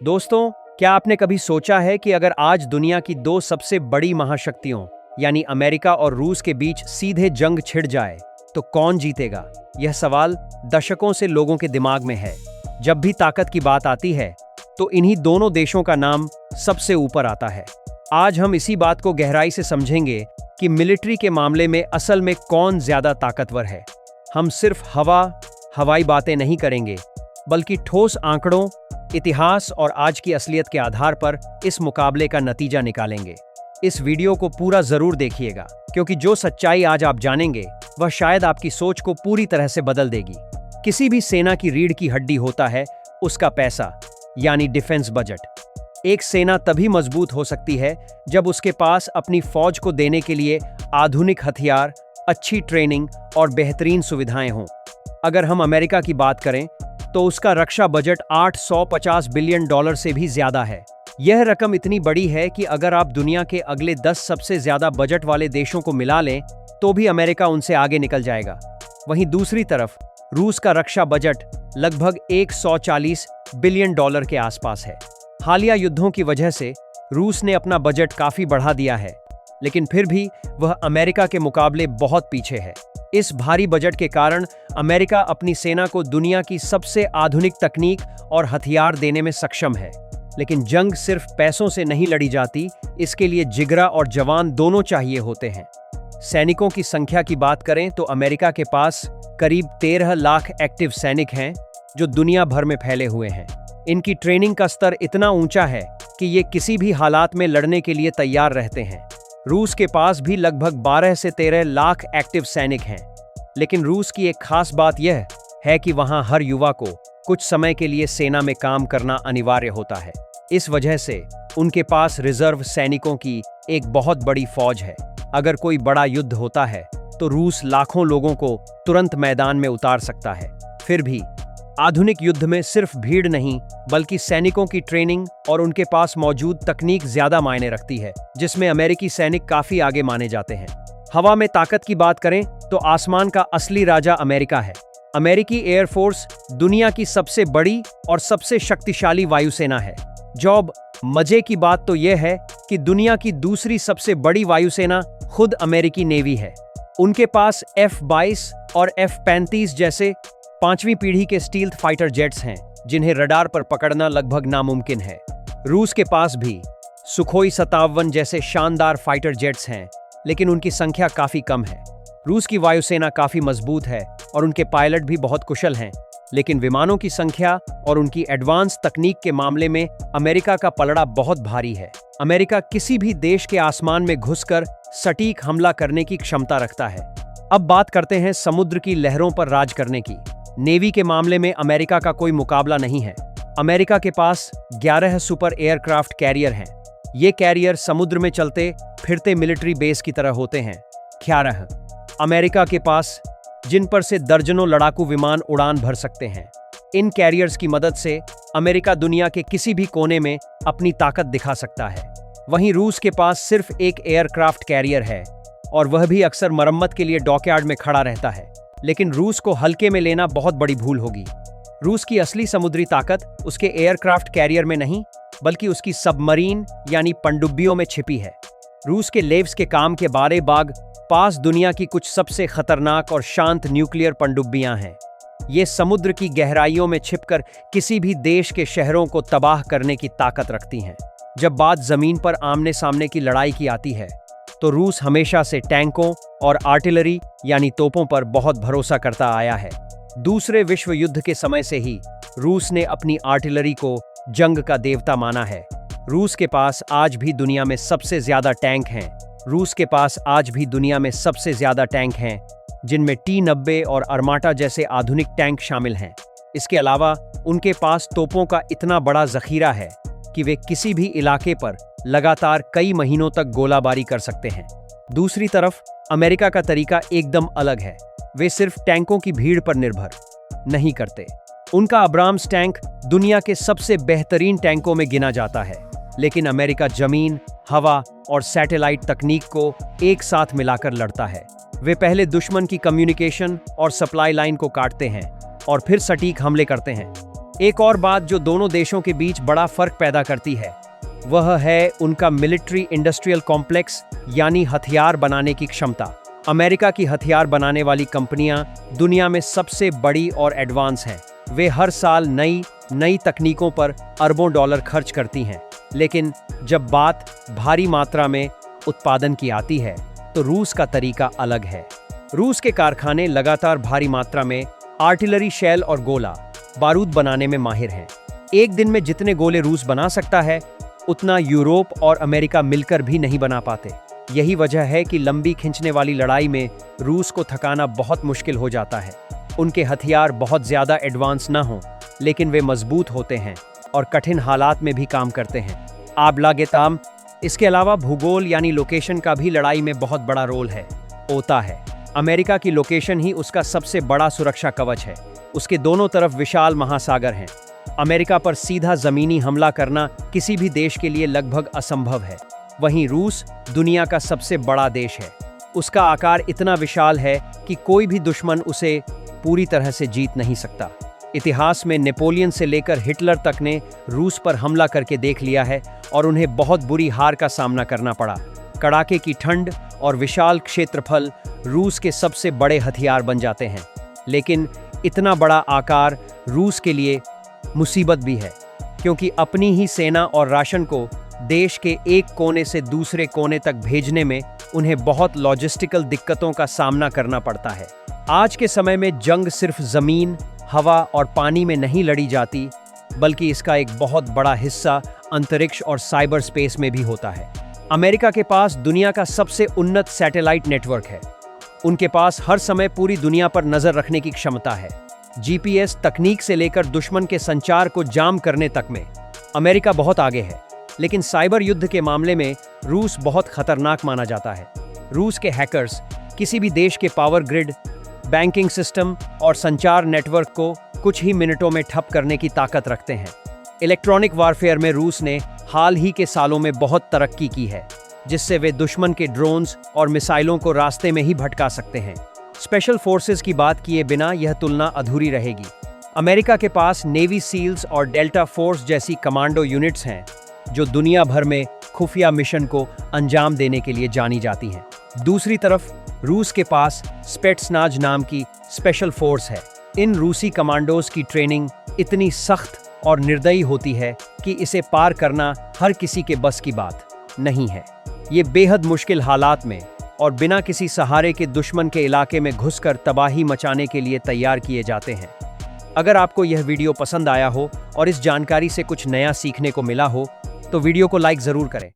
दोस्तों, क्या आपने कभी सोचा है कि अगर आज दुनिया की दो सबसे बड़ी महाशक्तियों यानी अमेरिका और रूस के बीच सीधे जंग छिड़ जाए तो कौन जीतेगा? यह सवाल दशकों से लोगों के दिमाग में है। जब भी ताकत की बात आती है तो इन्हीं दोनों देशों का नाम सबसे ऊपर आता है। आज हम इसी बात को गहराई से समझेंगे कि मिलिट्री के मामले में असल में कौन ज्यादा ताकतवर है। हम सिर्फ हवाई बातें नहीं करेंगे, बल्कि ठोस आंकड़ों, इतिहास और आज की असलियत के आधार पर इस मुकाबले का नतीजा निकालेंगे। इस वीडियो को पूरा जरूर देखिएगा, क्योंकि जो सच्चाई आज आप जानेंगे वह शायद आपकी सोच को पूरी तरह से बदल देगी। किसी भी सेना की रीढ़ की हड्डी होता है उसका पैसा, यानी डिफेंस बजट। एक सेना तभी मजबूत हो सकती है जब उसके पास अपनी फौज को देने के लिए आधुनिक हथियार, अच्छी ट्रेनिंग और बेहतरीन सुविधाएं हों। अगर हम अमेरिका की बात करें तो उसका रक्षा बजट $850 बिलियन से भी ज्यादा है। यह रकम इतनी बड़ी है कि अगर आप दुनिया के अगले 10 सबसे ज्यादा बजट वाले देशों को मिला लें तो भी अमेरिका उनसे आगे निकल जाएगा। वहीं दूसरी तरफ रूस का रक्षा बजट लगभग $140 बिलियन के आसपास है। हालिया युद्धों की वजह से रूस ने अपना बजट काफी बढ़ा दिया है, लेकिन फिर भी वह अमेरिका के मुकाबले बहुत पीछे है। इस भारी बजट के कारण अमेरिका अपनी सेना को दुनिया की सबसे आधुनिक तकनीक और हथियार देने में सक्षम है। लेकिन जंग सिर्फ पैसों से नहीं लड़ी जाती, इसके लिए जिगरा और जवान दोनों चाहिए होते हैं। सैनिकों की संख्या की बात करें तो अमेरिका के पास करीब 13 लाख एक्टिव सैनिक हैं जो दुनिया भर में फैले हुए हैं। इनकी ट्रेनिंग का स्तर इतना ऊंचा है कि ये किसी भी हालात में लड़ने के लिए तैयार रहते हैं। रूस के पास भी लगभग 12 से 13 लाख एक्टिव सैनिक हैं। लेकिन रूस की एक खास बात यह है कि वहां हर युवा को कुछ समय के लिए सेना में काम करना अनिवार्य होता है। इस वजह से उनके पास रिजर्व सैनिकों की एक बहुत बड़ी फौज है। अगर कोई बड़ा युद्ध होता है तो रूस लाखों लोगों को तुरंत मैदान में उतार सकता है। फिर भी आधुनिक युद्ध में सिर्फ भीड़ नहीं, बल्कि सैनिकों की ट्रेनिंग और उनके पास मौजूद तकनीक ज्यादा मायने रखती है, जिसमें अमेरिकी सैनिक काफी आगे माने जाते हैं। हवा में ताकत की बात करें तो आसमान का असली राजा अमेरिका है। अमेरिकी एयरफोर्स दुनिया की सबसे बड़ी और सबसे शक्तिशाली वायुसेना है। जॉब मजे की बात तो यह है कि दुनिया की दूसरी सबसे बड़ी वायुसेना खुद अमेरिकी नेवी है। उनके पास F-22 और F-35 जैसे 5वीं पीढ़ी के स्टील्थ फाइटर जेट्स हैं, जिन्हें रडार पर पकड़ना लगभग नामुमकिन है। रूस के पास भी सुखोई 57 जैसे शानदार फाइटर जेट्स हैं, लेकिन उनकी संख्या काफी कम है। रूस की वायुसेना काफी मजबूत है और उनके पायलट भी बहुत कुशल हैं, लेकिन विमानों की संख्या और उनकी एडवांस तकनीक के मामले में अमेरिका का पलड़ा बहुत भारी है। अमेरिका किसी भी देश के आसमान में घुसकर सटीक हमला करने की क्षमता रखता है। अब बात करते हैं समुद्र की लहरों पर राज करने की। नेवी के मामले में अमेरिका का कोई मुकाबला नहीं है। अमेरिका के पास 11 सुपर एयरक्राफ्ट कैरियर हैं। ये कैरियर समुद्र में चलते फिरते मिलिट्री बेस की तरह होते हैं। 11 अमेरिका के पास, जिन पर से दर्जनों लड़ाकू विमान उड़ान भर सकते हैं। इन कैरियर्स की मदद से अमेरिका दुनिया के किसी भी कोने में अपनी ताकत दिखा सकता है। वहीं रूस के पास सिर्फ एक एयरक्राफ्ट कैरियर है, और वह भी अक्सर मरम्मत के लिए डॉकयार्ड में खड़ा रहता है। लेकिन रूस को हल्के में लेना बहुत बड़ी भूल होगी। रूस की असली समुद्री ताकत उसके एयरक्राफ्ट कैरियर में नहीं, बल्कि उसकी सबमरीन यानी पनडुब्बियों में छिपी है। रूस के लेव्स के काम के बारे बाग पास दुनिया की कुछ सबसे खतरनाक और शांत न्यूक्लियर पनडुब्बियां हैं। ये समुद्र की गहराइयों में छिपकर किसी भी देश के शहरों को तबाह करने की ताकत रखती हैं। जब बात जमीन पर आमने सामने की लड़ाई की आती है तो रूस हमेशा से टैंकों और आर्टिलरी यानी तोपों पर बहुत भरोसा करता आया है। दूसरे विश्व युद्ध के समय से ही रूस ने अपनी आर्टिलरी को जंग का देवता माना है। रूस के पास आज भी दुनिया में सबसे ज्यादा टैंक हैं, जिनमें T-90 और अर्माटा जैसे आधुनिक टैंक शामिल हैं। इसके अलावा उनके पास तोपों का इतना बड़ा जखीरा है कि वे किसी भी इलाके पर लगातार कई महीनों तक गोलाबारी कर सकते हैं। दूसरी तरफ अमेरिका का तरीका एकदम अलग है। वे सिर्फ टैंकों की भीड़ पर निर्भर नहीं करते। उनका अब्राम्स टैंक दुनिया के सबसे बेहतरीन टैंकों में गिना जाता है, लेकिन अमेरिका जमीन, हवा और सैटेलाइट तकनीक को एक साथ मिलाकर लड़ता है। वे पहले दुश्मन की कम्युनिकेशन और सप्लाई लाइन को काटते हैं और फिर सटीक हमले करते हैं। एक और बात जो दोनों देशों के बीच बड़ा फर्क पैदा करती है वह है उनका मिलिट्री इंडस्ट्रियल कॉम्प्लेक्स यानी हथियार बनाने की क्षमता। अमेरिका की हथियार बनाने वाली कंपनियां दुनिया में सबसे बड़ी और एडवांस हैं। वे हर साल नई तकनीकों पर अरबों डॉलर खर्च करती हैं। लेकिन जब बात भारी मात्रा में उत्पादन की आती है तो रूस का तरीका अलग है। रूस के कारखाने लगातार भारी मात्रा में आर्टिलरी शेल और गोला बारूद बनाने में माहिर हैं। एक दिन में जितने गोले रूस बना सकता है उतना यूरोप और अमेरिका मिलकर भी नहीं बना पाते। यही वजह है कि लंबी खिंचने वाली लड़ाई में रूस को थकाना बहुत मुश्किल हो जाता है। उनके हथियार बहुत ज्यादा एडवांस ना हों, लेकिन वे मजबूत होते हैं और कठिन हालात में भी काम करते हैं। आब लागेताम। इसके अलावा भूगोल यानी लोकेशन का भी लड़ाई में बहुत बड़ा रोल होता है। अमेरिका की लोकेशन ही उसका सबसे बड़ा सुरक्षा कवच है। उसके दोनों तरफ विशाल महासागर हैं। अमेरिका पर सीधा जमीनी हमला करना किसी भी देश के लिए लगभग असंभव है। वहीं रूस दुनिया का सबसे बड़ा देश है। उसका आकार इतना विशाल है कि कोई भी दुश्मन उसे पूरी तरह से जीत नहीं सकता। इतिहास में नेपोलियन से लेकर हिटलर तक ने रूस पर हमला करके देख लिया है और उन्हें बहुत बुरी हार का सामना करना पड़ा। कड़ाके की ठंड और विशाल क्षेत्रफल रूस के सबसे बड़े हथियार बन जाते हैं। लेकिन इतना बड़ा आकार रूस के लिए मुसीबत भी है, क्योंकि अपनी ही सेना और राशन को देश के एक कोने से दूसरे कोने तक भेजने में उन्हें बहुत लॉजिस्टिकल दिक्कतों का सामना करना पड़ता है। आज के समय में जंग सिर्फ जमीन, हवा और पानी में नहीं लड़ी जाती, बल्कि इसका एक बहुत बड़ा हिस्सा अंतरिक्ष और साइबर स्पेस में भी होता है। अमेरिका के पास दुनिया का सबसे उन्नत सैटेलाइट नेटवर्क है। उनके पास हर समय पूरी दुनिया पर नजर रखने की क्षमता है। जीपीएस तकनीक से लेकर दुश्मन के संचार को जाम करने तक में अमेरिका बहुत आगे है। लेकिन साइबर युद्ध के मामले में रूस बहुत खतरनाक माना जाता है। रूस के हैकर्स किसी भी देश के पावर ग्रिड, बैंकिंग सिस्टम और संचार नेटवर्क को कुछ ही मिनटों में ठप करने की ताकत रखते हैं। इलेक्ट्रॉनिक वारफेयर में रूस ने हाल ही के सालों में बहुत तरक्की की है, जिससे वे दुश्मन के ड्रोन्स और मिसाइलों को रास्ते में ही भटका सकते हैं। स्पेशल फोर्सेस की बात किए बिना यह तुलना अधूरी रहेगी। अमेरिका के पास नेवी सील्स और डेल्टा फोर्स जैसी कमांडो यूनिट्स हैं, जो दुनिया भर में खुफिया मिशन को अंजाम देने के लिए जानी जाती हैं। दूसरी तरफ रूस के पास स्पेट्सनाज नाम की स्पेशल फोर्स है। इन रूसी कमांडोज की ट्रेनिंग इतनी सख्त और निर्दयी होती है कि इसे पार करना हर किसी के बस की बात नहीं है। ये बेहद मुश्किल हालात में और बिना किसी सहारे के दुश्मन के इलाके में घुसकर तबाही मचाने के लिए तैयार किए जाते हैं। अगर आपको यह वीडियो पसंद आया हो और इस जानकारी से कुछ नया सीखने को मिला हो तो वीडियो को लाइक ज़रूर करें।